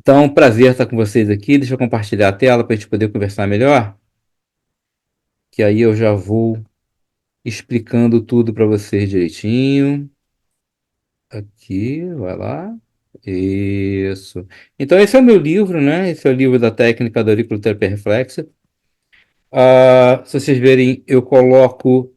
Então, prazer estar com vocês aqui. Deixa eu compartilhar a tela para a gente poder conversar melhor, que aí eu já vou explicando tudo para vocês direitinho. Aqui, vai lá. Isso. Então, esse é o meu livro, né? Esse é o livro da técnica da auriculoterapia reflexa. Se vocês verem, eu coloco.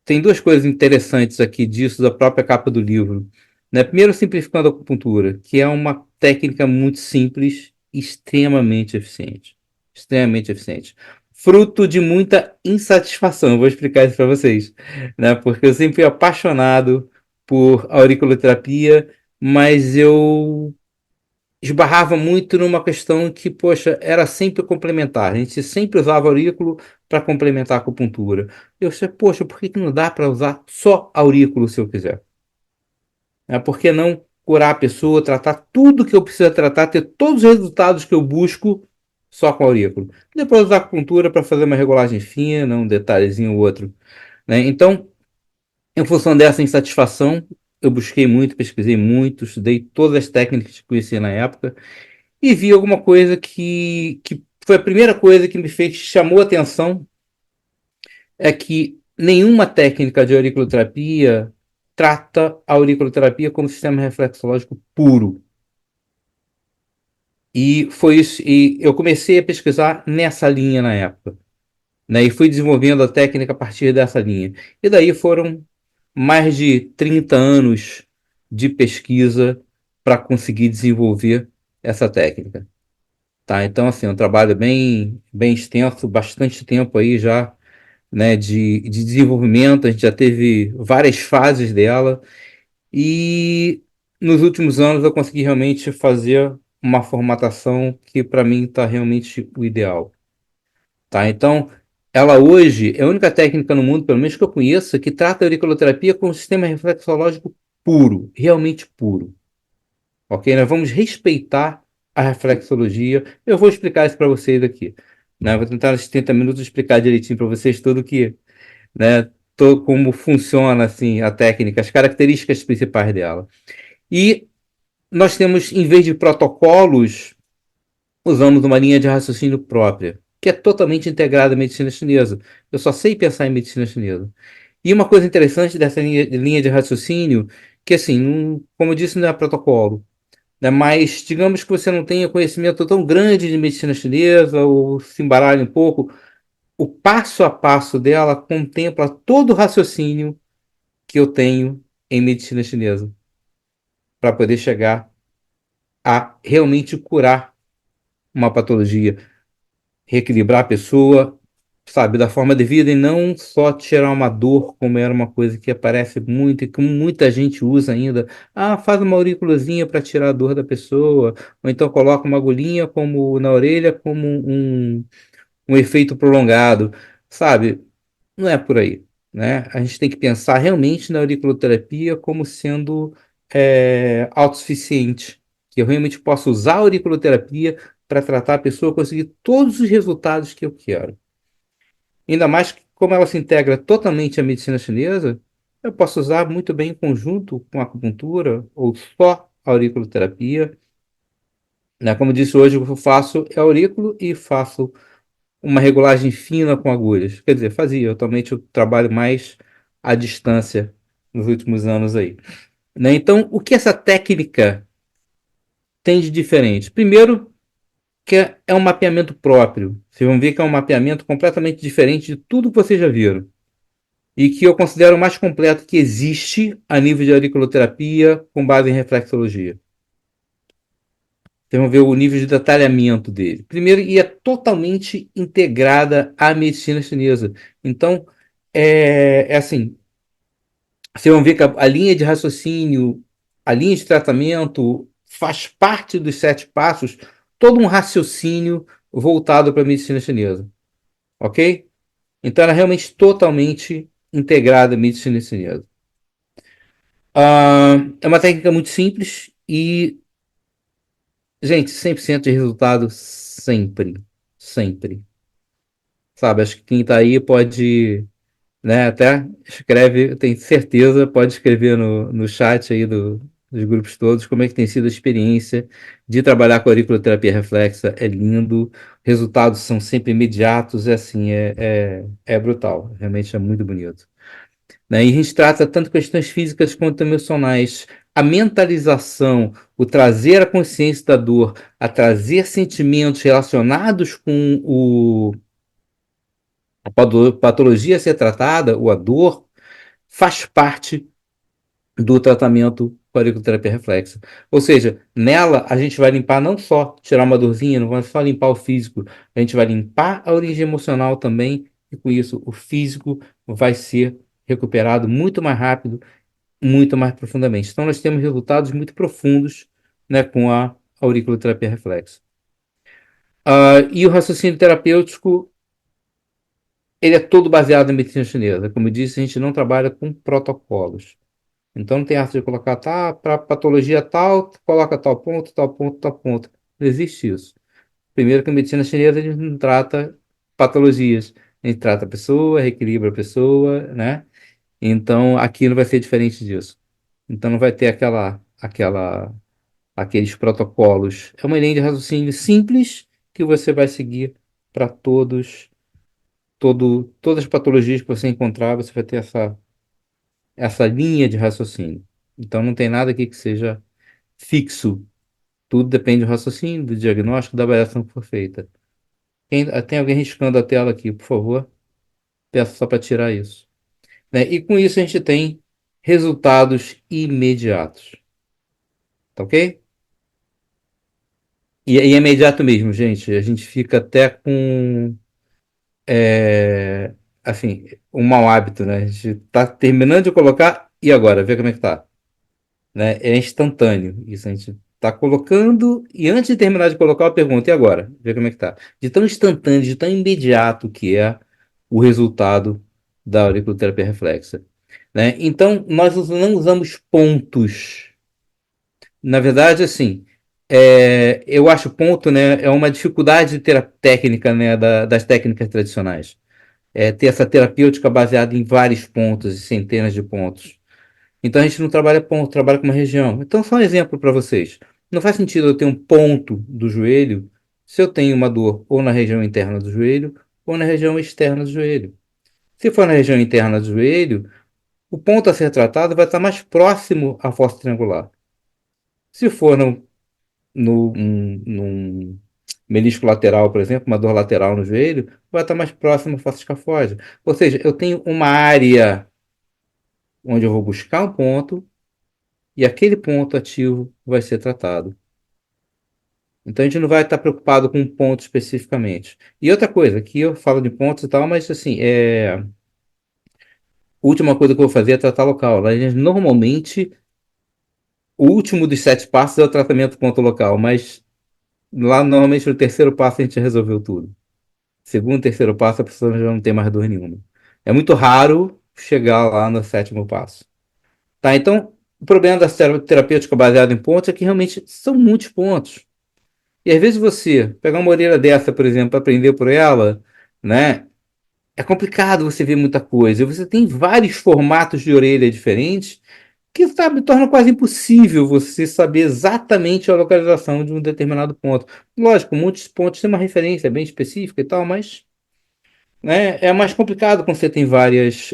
Tem duas coisas interessantes aqui disso, da própria capa do livro. Né? Primeiro, simplificando a acupuntura, que é uma técnica muito simples, extremamente eficiente. Extremamente eficiente. Fruto de muita insatisfação, eu vou explicar isso para vocês. Né? Porque eu sempre fui apaixonado por auriculoterapia, mas eu esbarrava muito numa questão que, poxa, era sempre complementar. A gente sempre usava aurículo para complementar a acupuntura. Eu sei, poxa, por que que não dá para usar só aurículo se eu quiser? Por que não curar a pessoa, tratar tudo que eu preciso tratar, ter todos os resultados que eu busco só com aurículo? Depois usar a acupuntura para fazer uma regulagem fina, um detalhezinho ou outro. Né? Então, em função dessa insatisfação, eu busquei muito, pesquisei muito, estudei todas as técnicas que conhecia na época e vi alguma coisa que foi a primeira coisa que me fez, chamou a atenção, é que nenhuma técnica de auriculoterapia trata a auriculoterapia como sistema reflexológico puro. E foi isso, e eu comecei a pesquisar nessa linha na época, né? E fui desenvolvendo a técnica a partir dessa linha. E daí foram mais de 30 anos de pesquisa para conseguir desenvolver essa técnica. Tá, então assim, é um trabalho bem extenso, bastante tempo aí já, né, de desenvolvimento, a gente já teve várias fases dela e nos últimos anos eu consegui realmente fazer uma formatação que para mim está realmente o ideal, tá? Então, ela hoje é a única técnica no mundo, pelo menos que eu conheça, que trata a auriculoterapia com um sistema reflexológico puro, realmente puro. Ok? Nós vamos respeitar a reflexologia. Eu vou explicar isso para vocês aqui. Né? Vou tentar nesses 30 minutos explicar direitinho para vocês tudo que, né, como funciona assim a técnica, as características principais dela. E nós temos, em vez de protocolos, usamos uma linha de raciocínio própria, que é totalmente integrada à medicina chinesa. Eu só sei pensar em medicina chinesa. E uma coisa interessante dessa linha de raciocínio, que assim, como eu disse, não é protocolo, né? Mas digamos que você não tenha conhecimento tão grande de medicina chinesa ou se embaralhe um pouco, o passo a passo dela contempla todo o raciocínio que eu tenho em medicina chinesa para poder chegar a realmente curar uma patologia, reequilibrar a pessoa, sabe, da forma devida e não só tirar uma dor, como era uma coisa que aparece muito e que muita gente usa ainda. Ah, faz uma aurículazinha para tirar a dor da pessoa, ou então coloca uma agulhinha como na orelha como um efeito prolongado, sabe? Não é por aí, né? A gente tem que pensar realmente na auriculoterapia como sendo autossuficiente, que eu realmente posso usar a auriculoterapia para tratar a pessoa e conseguir todos os resultados que eu quero. Ainda mais que, como ela se integra totalmente à medicina chinesa, eu posso usar muito bem em conjunto com a acupuntura ou só a auriculoterapia. Né? Como eu disse hoje, o que eu faço é aurículo e faço uma regulagem fina com agulhas. Quer dizer, fazia. Atualmente eu trabalho mais à distância nos últimos anos aí. Né? Então, o que essa técnica tem de diferente? Primeiro, que é um mapeamento próprio. Vocês vão ver que é um mapeamento completamente diferente de tudo que vocês já viram. E que eu considero o mais completo que existe a nível de auriculoterapia com base em reflexologia. Então, vamos ver o nível de detalhamento dele. Primeiro, e é totalmente integrada à medicina chinesa. Então, é assim, vocês vão ver que a linha de raciocínio, a linha de tratamento faz parte dos 7 passos, todo um raciocínio voltado para a medicina chinesa. Ok? Então, ela é realmente totalmente integrada à medicina chinesa. É uma técnica muito simples e, gente, 100% de resultado sempre. Sempre. Sabe, acho que quem está aí pode, né, até escreve, tem certeza, pode escrever no chat aí dos grupos todos, como é que tem sido a experiência de trabalhar com auriculoterapia reflexa. É lindo, resultados são sempre imediatos, é assim, é brutal, realmente é muito bonito. Né? E a gente trata tanto questões físicas quanto emocionais. A mentalização, o trazer a consciência da dor, a trazer sentimentos relacionados com a patologia a ser tratada, ou a dor, faz parte do tratamento com a auriculoterapia reflexa. Ou seja, nela a gente vai limpar não só tirar uma dorzinha, não vai só limpar o físico, a gente vai limpar a origem emocional também, e com isso o físico vai ser recuperado muito mais rápido, muito mais profundamente. Então nós temos resultados muito profundos, né, com a auriculoterapia reflexa. E o raciocínio terapêutico, ele é todo baseado em medicina chinesa. Como eu disse, a gente não trabalha com protocolos. Então não tem arte de colocar, tá, para patologia tal, coloca tal ponto, tal ponto, tal ponto. Não existe isso. Primeiro que a medicina chinesa a gente não trata patologias. A gente trata a pessoa, reequilibra a pessoa, né? Então aqui não vai ser diferente disso. Então não vai ter aqueles protocolos. É uma linha de raciocínio simples que você vai seguir para todas as patologias que você encontrar, você vai ter essa linha de raciocínio. Então não tem nada aqui que seja fixo. Tudo depende do raciocínio, do diagnóstico, da avaliação que for feita. Tem alguém riscando a tela aqui, por favor? Peço só para tirar isso. Né? E com isso a gente tem resultados imediatos. Tá ok? E é imediato mesmo, gente. A gente fica até com, é, assim, um mau hábito, né? A gente tá terminando de colocar e agora, vê como é que tá. Né? É instantâneo. Isso a gente está colocando e antes de terminar de colocar, eu pergunto, e agora? Vê como é que tá. De tão instantâneo, de tão imediato que é o resultado da auriculoterapia reflexa. Né? Então, nós não usamos pontos. Na verdade, assim, eu acho ponto, né, é uma dificuldade técnica, né, das técnicas tradicionais. Ter essa terapêutica baseada em vários pontos e centenas de pontos. Então a gente não trabalha ponto, trabalha com uma região. Então, só um exemplo para vocês. Não faz sentido eu ter um ponto do joelho se eu tenho uma dor ou na região interna do joelho ou na região externa do joelho. Se for na região interna do joelho, o ponto a ser tratado vai estar mais próximo à fossa triangular. Se for num menisco lateral, por exemplo, uma dor lateral no joelho, vai estar mais próximo à fossa escafóide. Ou seja, eu tenho uma área onde eu vou buscar um ponto e aquele ponto ativo vai ser tratado. Então a gente não vai estar preocupado com um ponto especificamente. E outra coisa, aqui eu falo de pontos e tal, mas assim, a última coisa que eu vou fazer é tratar local. Normalmente, o último dos 7 passos é o tratamento ponto local, mas lá normalmente no terceiro passo a gente resolveu tudo. Segundo, terceiro passo, a pessoa já não tem mais dor nenhuma. É muito raro chegar lá no sétimo passo. Tá, então, o problema da terapêutica baseada em pontos é que realmente são muitos pontos. E às vezes você pegar uma orelha dessa, por exemplo, para aprender por ela, né? É complicado você ver muita coisa. Você tem vários formatos de orelha diferentes que, sabe, torna quase impossível você saber exatamente a localização de um determinado ponto. Lógico, muitos pontos têm uma referência bem específica e tal, mas né? É mais complicado quando você tem vários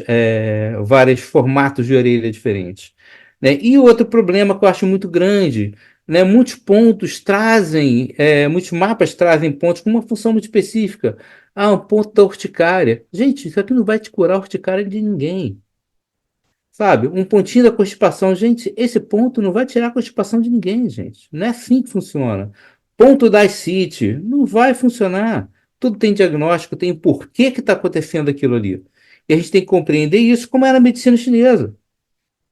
formatos de orelha diferentes. Né? E outro problema que eu acho muito grande, né? Muitos pontos trazem, muitos mapas trazem pontos com uma função muito específica. Ah, um ponto da urticária. Gente, isso aqui não vai te curar a urticária de ninguém. Sabe? Um pontinho da constipação. Gente, esse ponto não vai tirar a constipação de ninguém, gente. Não é assim que funciona. Ponto da ascite. Não vai funcionar. Tudo tem diagnóstico, tem porquê que está acontecendo aquilo ali. E a gente tem que compreender isso como é na medicina chinesa.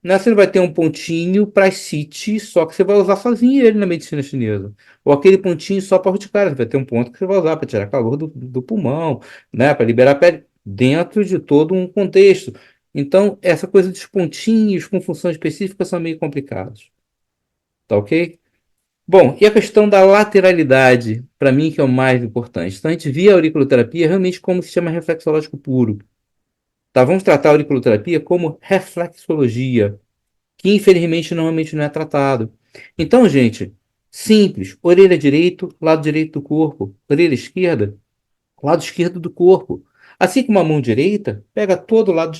Não é, você não vai ter um pontinho para ascite, só que você vai usar sozinho ele na medicina chinesa. Ou aquele pontinho só para urticária. Você vai ter um ponto que você vai usar para tirar calor do pulmão, né? Para liberar a pele, dentro de todo um contexto. Então, essa coisa dos pontinhos com função específica são meio complicados. Tá ok? Bom, e a questão da lateralidade, para mim, que é o mais importante. Então, a gente via a auriculoterapia realmente como sistema reflexológico puro. Tá? Vamos tratar a auriculoterapia como reflexologia. que infelizmente normalmente não é tratado. Então, gente, simples, orelha direito, lado direito do corpo, orelha esquerda, lado esquerdo do corpo. Assim como a mão direita pega todo o lado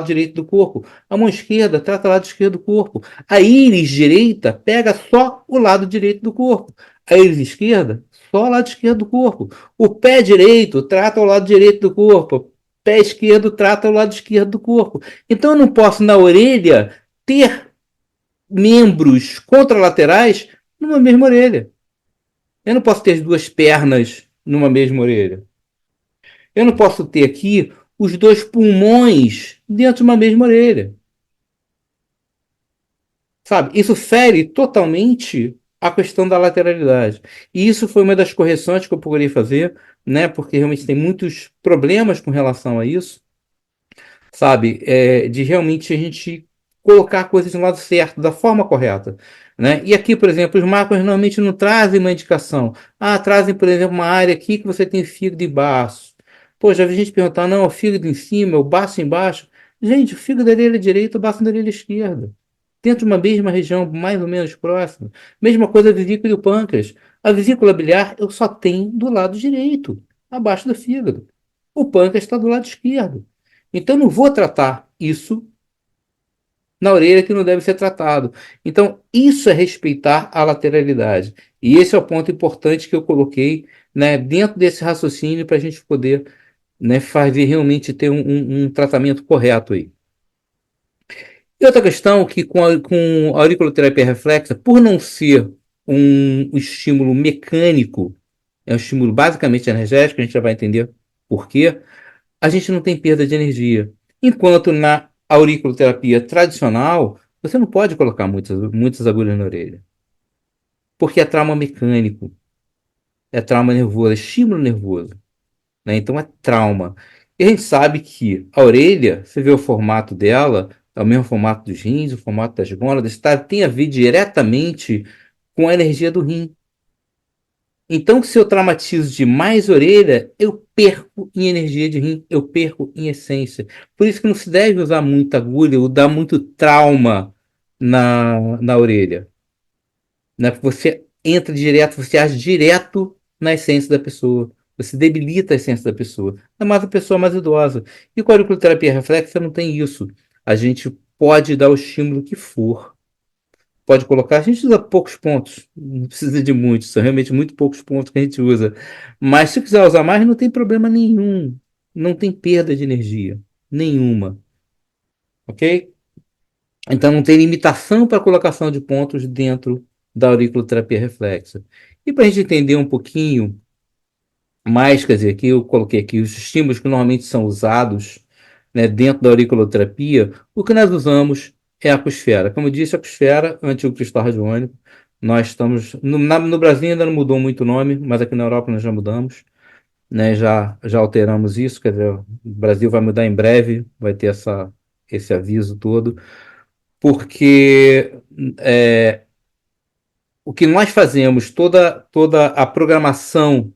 direito do corpo. A mão esquerda trata o lado esquerdo do corpo. A íris direita pega só o lado direito do corpo. A íris esquerda, só o lado esquerdo do corpo. O pé direito trata o lado direito do corpo. O pé esquerdo trata o lado esquerdo do corpo. Então eu não posso, na orelha, ter membros contralaterais numa mesma orelha. Eu não posso ter duas pernas numa mesma orelha. Eu não posso ter aqui os dois pulmões dentro de uma mesma orelha. Sabe? Isso fere totalmente a questão da lateralidade. E isso foi uma das correções que eu procurei fazer, né? Porque realmente tem muitos problemas com relação a isso, sabe? De realmente a gente colocar coisas no lado certo, da forma correta. Né? E aqui, por exemplo, os marcos normalmente não trazem uma indicação. Ah, trazem, por exemplo, uma área aqui que você tem fígado embaixo. Pô, já vi gente perguntar, não, o fígado em cima, o baço embaixo. Gente, o fígado da orelha direita, o baço da orelha esquerda. Dentro de uma mesma região, mais ou menos próxima. Mesma coisa a vesícula e o pâncreas. A vesícula biliar eu só tenho do lado direito, abaixo do fígado. O pâncreas está do lado esquerdo. Então, eu não vou tratar isso na orelha que não deve ser tratado. Então, isso é respeitar a lateralidade. E esse é o ponto importante que eu coloquei, né, dentro desse raciocínio para a gente poder, né, fazer realmente ter um tratamento correto aí. E outra questão que com a auriculoterapia reflexa, por não ser um estímulo mecânico, é um estímulo basicamente energético, a gente já vai entender por quê, a gente não tem perda de energia. Enquanto na auriculoterapia tradicional, você não pode colocar muitas agulhas na orelha, porque é trauma mecânico, é trauma nervoso, é estímulo nervoso, né? Então é trauma. E a gente sabe que a orelha, você vê o formato dela, é o mesmo formato dos rins, o formato das gônadas, tá? Tem a ver diretamente com a energia do rim. Então, se eu traumatizo demais a orelha, eu perco em energia de rim, eu perco em essência. Por isso que não se deve usar muita agulha ou dar muito trauma na orelha. Né? Você entra direto, você age direto na essência da pessoa. Você debilita a essência da pessoa. É mais a pessoa mais idosa. E com a auriculoterapia reflexa não tem isso. A gente pode dar o estímulo que for, pode colocar. A gente usa poucos pontos, não precisa de muitos, são realmente muito poucos pontos que a gente usa. Mas se quiser usar mais, não tem problema nenhum. Não tem perda de energia nenhuma, ok? Então não tem limitação para colocação de pontos dentro da auriculoterapia reflexa. E para a gente entender um pouquinho mais, quer dizer, aqui eu coloquei aqui os estímulos que normalmente são usados, né, dentro da auriculoterapia, o que nós usamos é a aquosfera. Como eu disse, a aquosfera, antigo cristal radiônico, nós estamos, no Brasil ainda não mudou muito o nome, mas aqui na Europa nós já mudamos, né, já alteramos isso, quer dizer, o Brasil vai mudar em breve, vai ter esse aviso todo, porque o que nós fazemos, toda a programação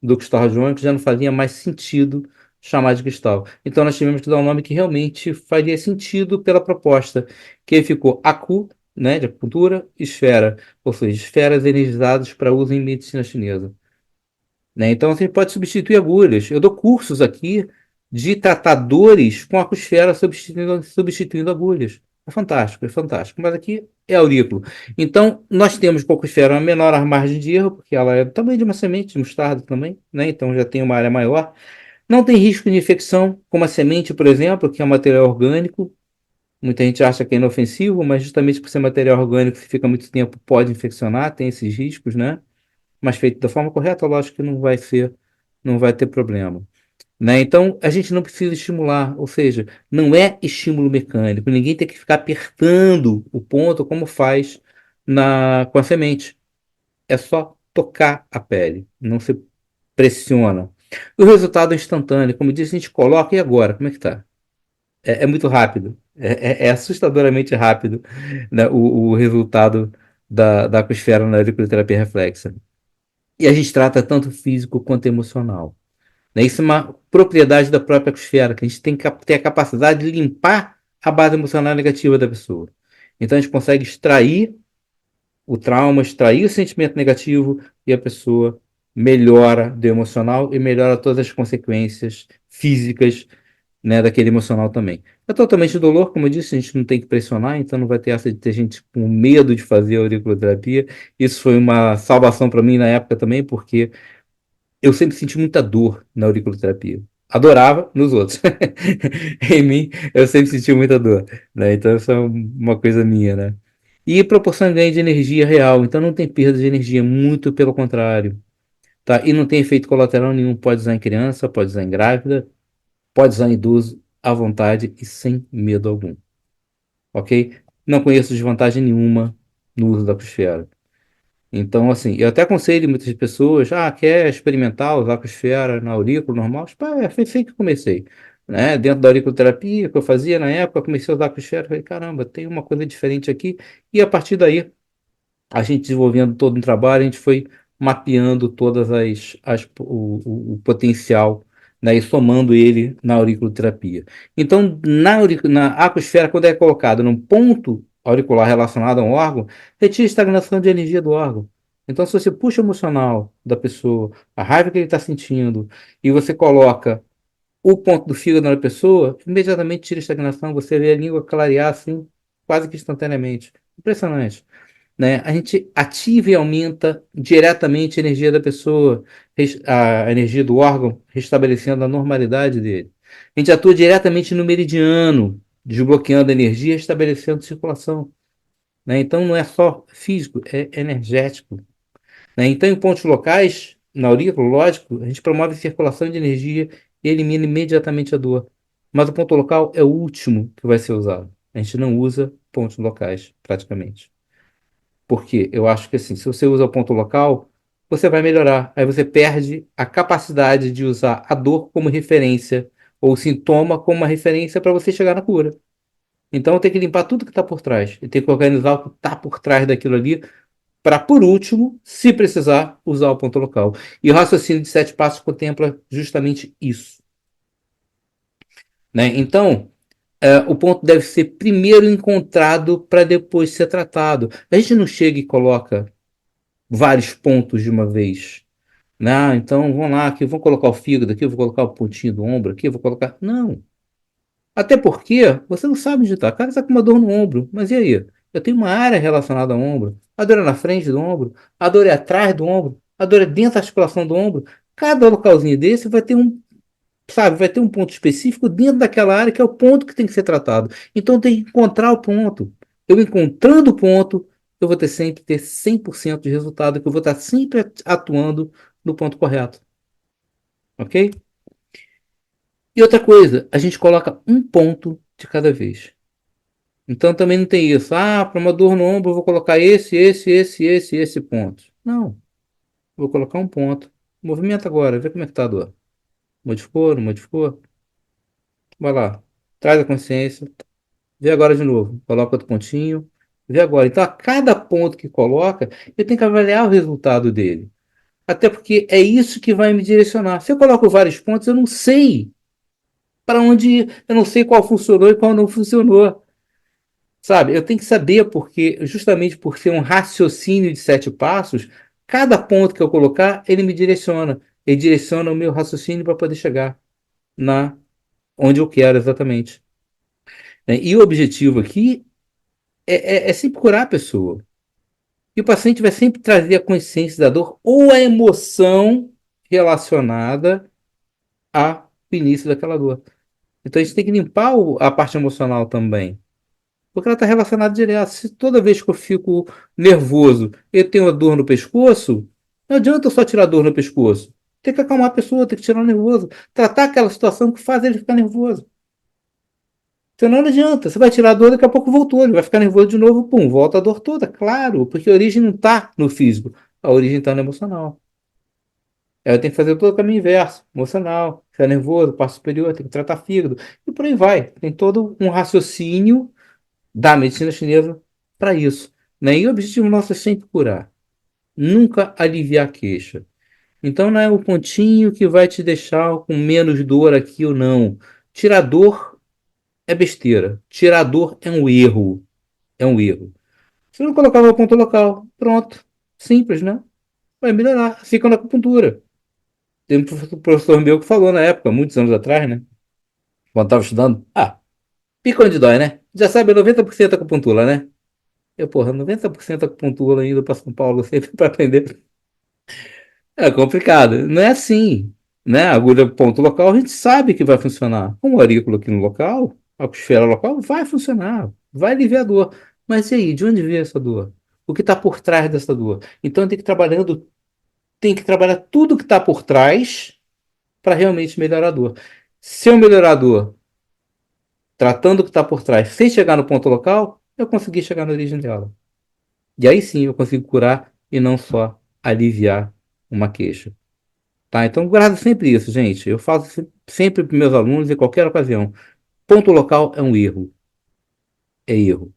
do cristal radiônico já não fazia mais sentido chamar de cristal. Então nós tivemos que dar um nome que realmente faria sentido pela proposta, que aí ficou ACU, né, de acupuntura, esfera, ou seja, esferas energizadas para uso em medicina chinesa. Né? Então você pode substituir agulhas. Eu dou cursos aqui de tratadores com aquosfera substituindo agulhas. É fantástico, é fantástico. Mas aqui é aurículo. Então, nós temos com a aquosfera uma menor margem de erro, porque ela é do tamanho de uma semente de mostarda também, né? Então já tem uma área maior. Não tem risco de infecção, como a semente, por exemplo, que é um material orgânico. Muita gente acha que é inofensivo, mas justamente por ser material orgânico, se fica muito tempo, pode infeccionar, tem esses riscos, né? Mas feito da forma correta, lógico que não vai ter problema. Né? Então, a gente não precisa estimular, ou seja, não é estímulo mecânico, ninguém tem que ficar apertando o ponto como faz com a semente. É só tocar a pele, não se pressiona. O resultado é instantâneo, como eu disse, a gente coloca e agora, como é que tá? É muito rápido, é assustadoramente rápido, né, o resultado da aquosfera na auriculoterapia reflexa. E a gente trata tanto físico quanto emocional. Né? Isso é uma propriedade da própria aquosfera, que a gente tem que ter a capacidade de limpar a base emocional negativa da pessoa. Então a gente consegue extrair o trauma, extrair o sentimento negativo e a pessoa melhora do emocional e melhora todas as consequências físicas, né, daquele emocional também. É totalmente dolor, como eu disse, a gente não tem que pressionar, então não vai ter essa de ter gente com medo de fazer a auriculoterapia. Isso foi uma salvação para mim na época também, porque eu sempre senti muita dor na auriculoterapia. Adorava nos outros. Em mim, eu sempre senti muita dor, né? Então, isso é uma coisa minha, né? E proporciona ganho de energia real. Então, não tem perda de energia, muito pelo contrário, tá? E não tem efeito colateral nenhum. Pode usar em criança, pode usar em grávida, pode usar em idoso, à vontade e sem medo algum, ok? Não conheço desvantagem nenhuma no uso da Cruciferol. Então, assim, eu até aconselho muitas pessoas, quer experimentar usar Cruciferol na aurícula normal? Pá, foi assim que comecei, né? Dentro da auriculoterapia que eu fazia na época, eu comecei a usar Cruciferol, falei, caramba, tem uma coisa diferente aqui, e a partir daí a gente desenvolvendo todo um trabalho, a gente foi mapeando todas o potencial, né, e somando ele na auriculoterapia. Então, na aquosfera, quando é colocado num ponto auricular relacionado a um órgão, retira a estagnação de energia do órgão. Então, se você puxa o emocional da pessoa, a raiva que ele está sentindo, e você coloca o ponto do fígado na pessoa, imediatamente tira a estagnação, você vê a língua clarear assim, quase que instantaneamente. Impressionante, né? A gente ativa e aumenta diretamente a energia da pessoa, a energia do órgão, restabelecendo a normalidade dele. A gente atua diretamente no meridiano, desbloqueando a energia, estabelecendo circulação, né? Então não é só físico, é energético, né? Então em pontos locais, na aurícula, lógico, a gente promove a circulação de energia e elimina imediatamente a dor. Mas o ponto local é o último que vai ser usado. A gente não usa pontos locais, praticamente. Porque eu acho que assim, se você usa o ponto local, você vai melhorar. Aí você perde a capacidade de usar a dor como referência, ou o sintoma como uma referência para você chegar na cura. Então tem que limpar tudo que está por trás. E tem que organizar o que está por trás daquilo ali, para, por último, se precisar, usar o ponto local. E o raciocínio de 7 passos contempla justamente isso, né? Então, o ponto deve ser primeiro encontrado para depois ser tratado. A gente não chega e coloca vários pontos de uma vez. Né? Então, vamos lá, aqui, vou colocar o fígado aqui, vou colocar o pontinho do ombro aqui, vou colocar. Não. Até porque você não sabe onde está. O cara está com uma dor no ombro. Mas e aí? Eu tenho uma área relacionada ao ombro. A dor é na frente do ombro. A dor é atrás do ombro. A dor é dentro da articulação do ombro. Cada localzinho desse vai ter um, sabe, vai ter um ponto específico dentro daquela área que é o ponto que tem que ser tratado. Então tem que encontrar o ponto. Eu encontrando o ponto, eu vou ter sempre ter 100% de resultado, que eu vou estar sempre atuando no ponto correto. Ok? E outra coisa, a gente coloca um ponto de cada vez. Então também não tem isso. Para uma dor no ombro, eu vou colocar esse ponto. Não. Vou colocar um ponto. Movimenta agora, vê como é que tá a dor. Modificou, não modificou? Vai lá. Traz a consciência. Vê agora de novo. Coloca outro pontinho. Vê agora. Então, a cada ponto que coloca, eu tenho que avaliar o resultado dele. Até porque é isso que vai me direcionar. Se eu coloco vários pontos, eu não sei para onde ir. Eu não sei qual funcionou e qual não funcionou. Sabe? Eu tenho que saber porque, justamente por ser um raciocínio de 7 passos, cada ponto que eu colocar, ele me direciona. Ele direciona o meu raciocínio para poder chegar na onde eu quero exatamente, né? E o objetivo aqui é sempre curar a pessoa. E o paciente vai sempre trazer a consciência da dor ou a emoção relacionada ao início daquela dor. Então a gente tem que limpar a parte emocional também. Porque ela está relacionada direto. Se toda vez que eu fico nervoso eu tenho uma dor no pescoço, não adianta eu só tirar dor no pescoço. Tem que acalmar a pessoa, tem que tirar o nervoso. Tratar aquela situação que faz ele ficar nervoso. Senão não adianta. Você vai tirar a dor, daqui a pouco voltou. Ele vai ficar nervoso de novo, pum, volta a dor toda. Claro, porque a origem não está no físico. A origem está no emocional. Aí eu tenho que fazer todo o caminho inverso. Emocional, ficar nervoso, parte superior, tem que tratar fígado. E por aí vai. Tem todo um raciocínio da medicina chinesa para isso, né? E o objetivo nosso é sempre curar, nunca aliviar a queixa. Então não é o pontinho que vai te deixar com menos dor aqui ou não. Tirar dor é besteira. Tirar dor é um erro. é um erro. Se não colocar o ponto local, pronto. Simples, né? Vai melhorar. Assim como na acupuntura. Tem um professor meu que falou na época, muitos anos atrás, né? Quando estava estudando. Ah, pica onde dói, né? Já sabe 90% acupuntura, né? Eu, porra, 90% acupuntura indo para São Paulo sempre para aprender. É complicado. Não é assim, né? A agulha ponto local, a gente sabe que vai funcionar. Com o aurículo aqui no local, a esfera local vai funcionar, vai aliviar a dor. Mas e aí, de onde veio essa dor? O que está por trás dessa dor? Então tem que trabalhar tudo que está por trás para realmente melhorar a dor. Se eu melhorar a dor tratando o que está por trás, sem chegar no ponto local, eu consegui chegar na origem dela. E aí sim eu consigo curar e não só aliviar uma queixa. Tá? Então guarda sempre isso, gente. Eu faço sempre para meus alunos em qualquer ocasião. Ponto local é um erro. É erro.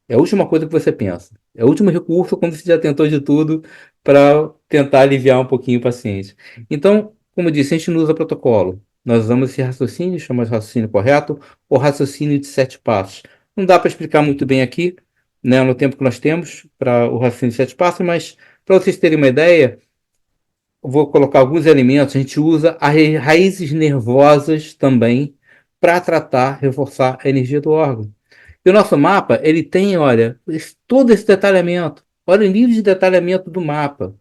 É a última coisa que você pensa. É o último recurso quando você já tentou de tudo para tentar aliviar um pouquinho o paciente. Então, como eu disse, a gente não usa protocolo. Nós usamos esse raciocínio, chama de raciocínio correto, ou raciocínio de 7 passos. Não dá para explicar muito bem aqui, né, no tempo que nós temos para o raciocínio de 7 passos, mas para vocês terem uma ideia, eu vou colocar alguns elementos. A gente usa as raízes nervosas também para tratar, reforçar a energia do órgão. E o nosso mapa, ele tem, olha, todo esse detalhamento. Olha o nível de detalhamento do mapa.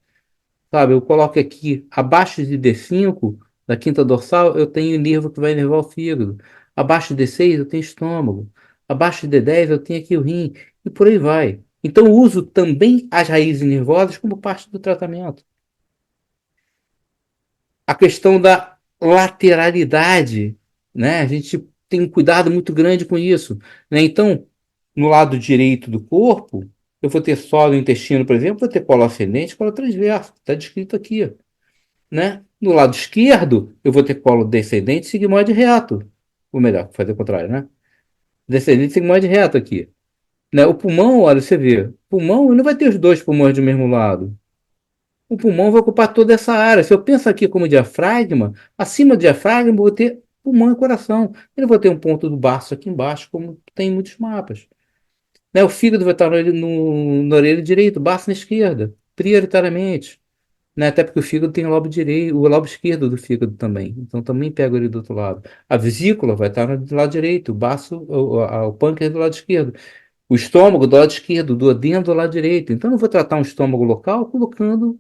Sabe, eu coloco aqui, abaixo de D5, da quinta dorsal, eu tenho o nervo que vai nervar o fígado. Abaixo de D6, eu tenho estômago. Abaixo de D10, eu tenho aqui o rim. E por aí vai. Então, eu uso também as raízes nervosas como parte do tratamento. A questão da lateralidade, né? A gente tem um cuidado muito grande com isso, né? Então, no lado direito do corpo, eu vou ter só no intestino, por exemplo, vou ter colo ascendente, colo transverso, está descrito aqui, né? No lado esquerdo, eu vou ter colo descendente, sigmoide reto. Ou melhor, fazer o contrário, né? Descendente, sigmoide reto aqui. Né? O pulmão, olha, você vê, o pulmão não vai ter os dois pulmões do mesmo lado. O pulmão vai ocupar toda essa área. Se eu penso aqui como diafragma, acima do diafragma eu vou ter pulmão e coração. Eu não vou ter um ponto do baço aqui embaixo, como tem em muitos mapas. Né? O fígado vai estar na orelha direita, o baço na esquerda, prioritariamente. Né? Até porque o fígado tem o lobo direito, o lobo esquerdo do fígado também. Então também pega ele do outro lado. A vesícula vai estar do lado direito, o baço, o pâncreas do lado esquerdo. O estômago do lado esquerdo, o duodeno do lado direito. Então, eu não vou tratar um estômago local colocando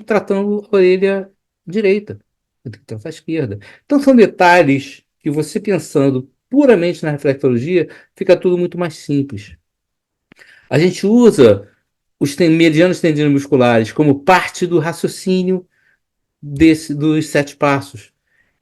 tratando a orelha direita. Eu tenho que tratar a esquerda. Então, são detalhes que você pensando puramente na reflexologia, fica tudo muito mais simples. A gente usa os meridianos tendinomusculares musculares como parte do raciocínio dos 7 passos.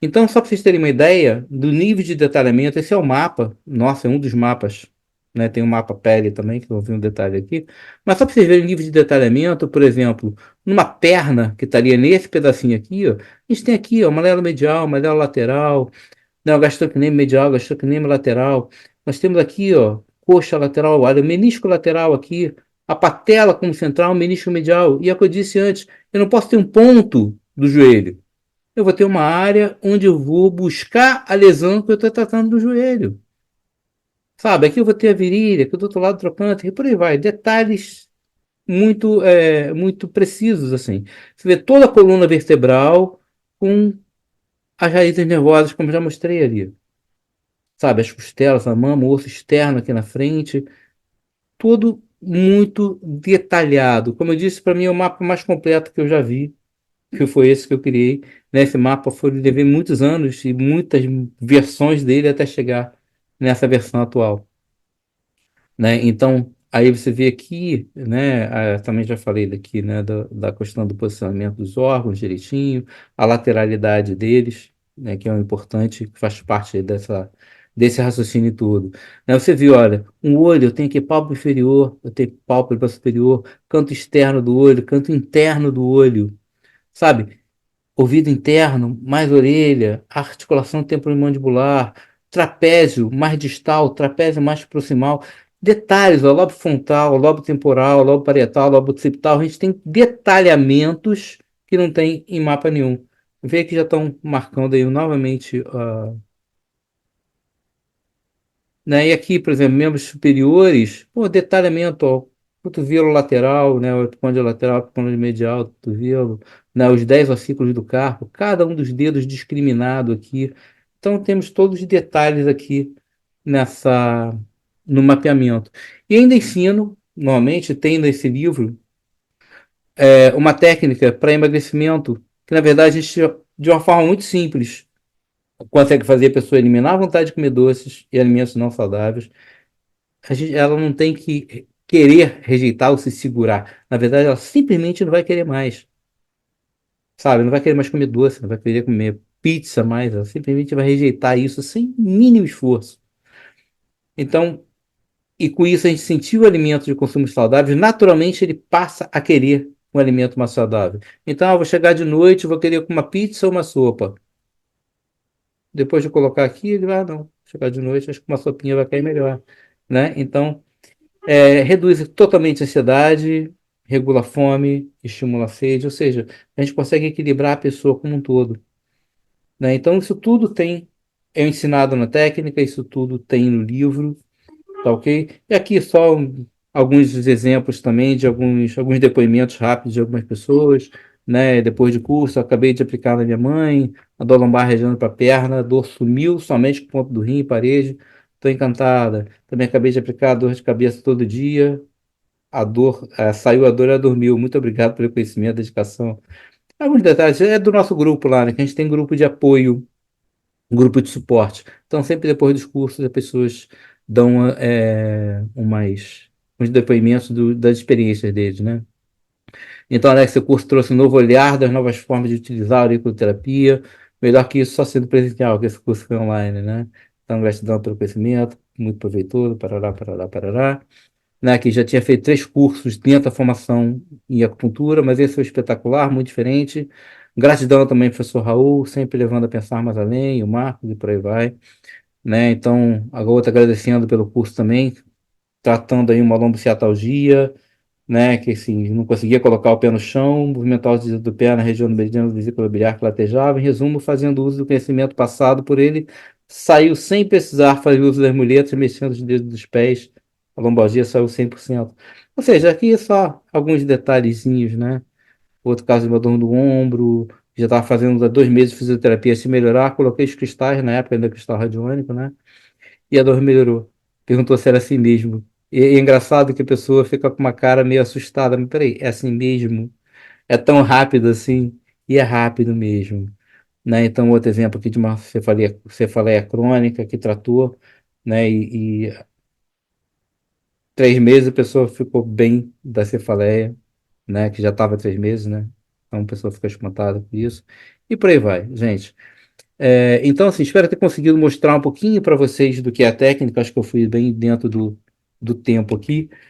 Então, só para vocês terem uma ideia do nível de detalhamento, esse é o mapa. Nossa, é um dos mapas. Né? Tem um mapa pele também, que eu vi um detalhe aqui. Mas só para vocês verem o nível de detalhamento, por exemplo, numa perna, que estaria nesse pedacinho aqui, ó, a gente tem aqui ó, amarelo medial, amarelo lateral, não, gastrocnêmio medial, gastrocnêmio lateral. Nós temos aqui, ó, coxa lateral, olha, o menisco lateral aqui, a patela como central, o menisco medial. E é o que eu disse antes, eu não posso ter um ponto do joelho. Eu vou ter uma área onde eu vou buscar a lesão que eu estou tratando do joelho. Sabe, aqui eu vou ter a virilha, aqui do outro lado trocante, e por aí vai. Detalhes muito precisos, assim. Você vê toda a coluna vertebral com as raízes nervosas, como já mostrei ali. Sabe, as costelas, a mama, o osso externo aqui na frente. Tudo muito detalhado. Como eu disse, para mim é o mapa mais completo que eu já vi, que foi esse que eu criei. Nesse mapa foi levei muitos anos e muitas versões dele até chegar nessa versão atual, né? Então, aí você vê aqui, né? Também já falei daqui, né? Da questão do posicionamento dos órgãos direitinho, a lateralidade deles, né? Que é um importante, que faz parte aí desse raciocínio todo. Né? Você viu, olha, um olho, eu tenho aqui pálpebra inferior, eu tenho pálpebra superior, canto externo do olho, canto interno do olho, sabe? Ouvido interno, mais orelha, articulação temporomandibular, trapézio mais distal, trapézio mais proximal. Detalhes, ó, lobo frontal, lobo temporal, lobo parietal, lobo occipital. A gente tem detalhamentos que não tem em mapa nenhum. Vê que já estão marcando aí novamente. né? E aqui, por exemplo, membros superiores, pô, detalhamento, ó, cotovelo lateral, né? O côndilo lateral, côndilo medial, do cotovelo, né? Os 10 ossículos do carpo, cada um dos dedos discriminado aqui. Então temos todos os detalhes aqui nessa no mapeamento. E ainda ensino, normalmente tem nesse livro, uma técnica para emagrecimento, que na verdade a gente, de uma forma muito simples, consegue fazer a pessoa eliminar a vontade de comer doces e alimentos não saudáveis. Ela não tem que querer rejeitar ou se segurar. Na verdade, ela simplesmente não vai querer mais. Sabe? Não vai querer mais comer doce, não vai querer comer pizza mais. Ela simplesmente vai rejeitar isso sem mínimo esforço. Então, e com isso a gente sentir o alimento de consumo saudável, naturalmente ele passa a querer um alimento mais saudável. Então, eu vou chegar de noite, vou querer uma pizza ou uma sopa. Depois de colocar aqui, ele vai, não, chegar de noite, acho que uma sopinha vai cair melhor, né? Então, reduz totalmente a ansiedade, regula a fome, estimula a sede, ou seja, a gente consegue equilibrar a pessoa como um todo, né? Então, isso tudo é ensinado na técnica, isso tudo tem no livro, tá ok? E aqui só alguns exemplos também de alguns depoimentos rápidos de algumas pessoas, né? Depois de curso, eu acabei de aplicar na minha mãe, a dor lombar região para a perna, a dor sumiu somente com o ponto do rim e parede, estou encantada. Também acabei de aplicar dor de cabeça todo dia, a dor, saiu a dor, ela dormiu. Muito obrigado pelo conhecimento, dedicação. Alguns detalhes, é do nosso grupo lá, né? Que a gente tem grupo de apoio, um grupo de suporte. Então, sempre depois dos cursos, as pessoas dão uns depoimentos das experiências deles, né? Então, Alex, o curso trouxe um novo olhar das novas formas de utilizar a auriculoterapia. Melhor que isso, só sendo presencial, que esse curso foi online, né? Então, gratidão pelo conhecimento, muito proveitoso, parará, parará, parará, né, que já tinha feito 3 cursos dentro da formação em acupuntura, mas esse foi espetacular, muito diferente. Gratidão também, professor Raul, sempre levando a pensar mais além, o Marcos e por aí vai, né? Então, a outra agradecendo pelo curso também, tratando aí uma lombociatalgia, né, que assim, não conseguia colocar o pé no chão, movimentar os dedos do pé na região do meridiano vesículo biliar que latejava, em resumo, fazendo uso do conhecimento passado por ele, saiu sem precisar fazer uso das muletas, mexendo os dedos dos pés, a lombalgia saiu 100%. Ou seja, aqui é só alguns detalhezinhos, né? Outro caso de uma dor no ombro, já estava fazendo há 2 meses de fisioterapia, se melhorar, coloquei os cristais, na época ainda cristal radiônico, né? E a dor melhorou. Perguntou se era assim mesmo. E é engraçado que a pessoa fica com uma cara meio assustada. Mas peraí, é assim mesmo? É tão rápido assim? E é rápido mesmo. Né? Então, outro exemplo aqui de uma cefaleia crônica que tratou, né? E 3 meses a pessoa ficou bem da cefaleia, né? Que já estava 3 meses, né? Então a pessoa fica espantada com isso. E por aí vai, gente. Então, assim, espero ter conseguido mostrar um pouquinho para vocês do que é a técnica. Acho que eu fui bem dentro do tempo aqui.